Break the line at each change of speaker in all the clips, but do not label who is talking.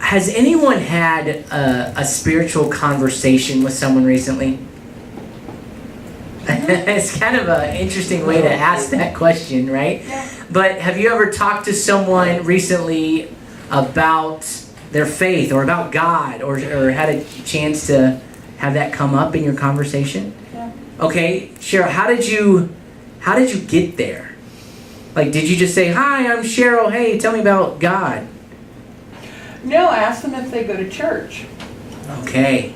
has anyone had a spiritual conversation with someone recently? It's kind of an interesting way to ask that question, right?
Yeah.
But have you ever talked to someone recently about their faith or about God, or had a chance to have that come up in your conversation?
Yeah.
Okay, Cheryl, how did you get there? Like, did you just say, "Hi, I'm Cheryl. Hey, tell me about God"?
No, I asked them if they go to church.
Okay.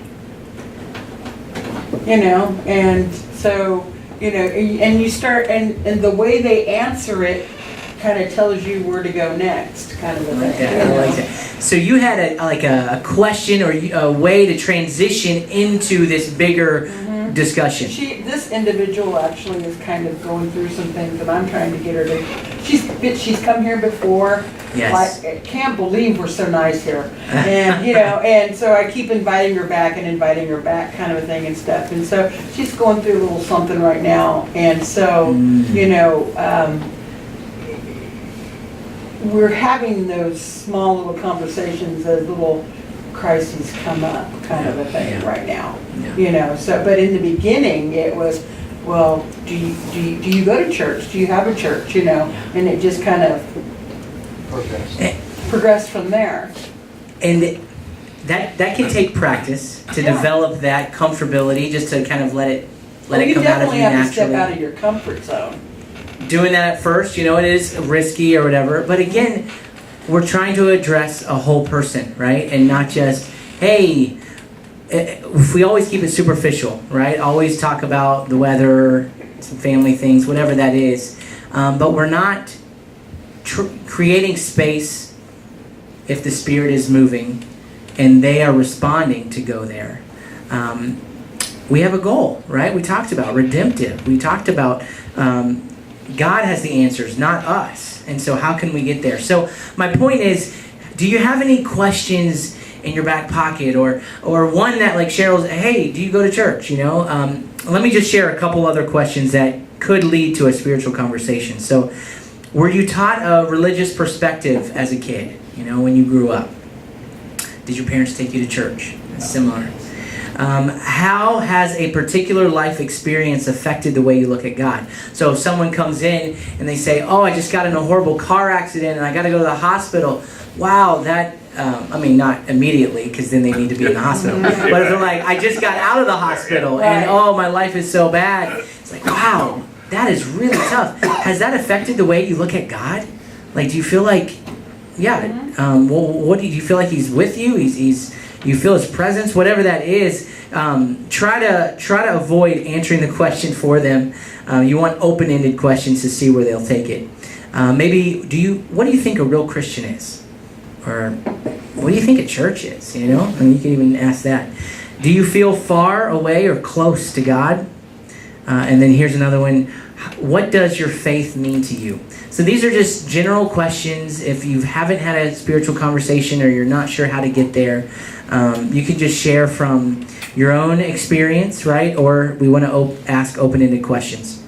And so, and you start, and the way they answer it kind of tells you where to go next, kind of a thing.
Yeah, I like that. So you had a question or a way to transition into this bigger discussion.
This individual actually is kind of going through some things that I'm trying to get her to. She's come here before.
Yes.
I can't believe we're so nice here, and and so I keep inviting her back, kind of a thing and stuff. And so she's going through a little something right now, and so we're having those small little conversations as little crises come up, kind of a thing right now.
Yeah.
So but in the beginning it was, well, do you go to church? Do you have a church? And it just kind of progressed from there.
And that can take practice to develop that comfortability, just to kind of let it come out of you naturally.
You definitely have to step out of your comfort zone.
Doing that at first, it is risky or whatever. But again, we're trying to address a whole person, right? And not just, hey, if we always keep it superficial, right? Always talk about the weather, some family things, whatever that is. But we're not creating space if the Spirit is moving and they are responding to go there. We have a goal, right? We talked about redemptive. We talked about God has the answers, not us. And so how can we get there? So my point is, do you have any questions in your back pocket, or one that, like Cheryl's, hey, do you go to church? Let me just share a couple other questions that could lead to a spiritual conversation. So, were you taught a religious perspective as a kid, when you grew up? Did your parents take you to church? That's similar. How has a particular life experience affected the way you look at God? So if someone comes in and they say, oh, I just got in a horrible car accident and I got to go to the hospital. Wow, that, not immediately, because then they need to be in the hospital. But if they're like, I just got out of the hospital and oh, my life is so bad. It's like, wow, that is really tough. Has that affected the way you look at God? Like, do you feel like, what do you feel like He's with you? You feel His presence, whatever that is. Try to avoid answering the question for them. You want open-ended questions to see where they'll take it. Maybe what do you think a real Christian is? Or what do you think a church is? You can even ask that. Do you feel far away or close to God? And then here's another one. What does your faith mean to you? So these are just general questions. If you haven't had a spiritual conversation or you're not sure how to get there, you can just share from your own experience, right? Or we want to ask open-ended questions.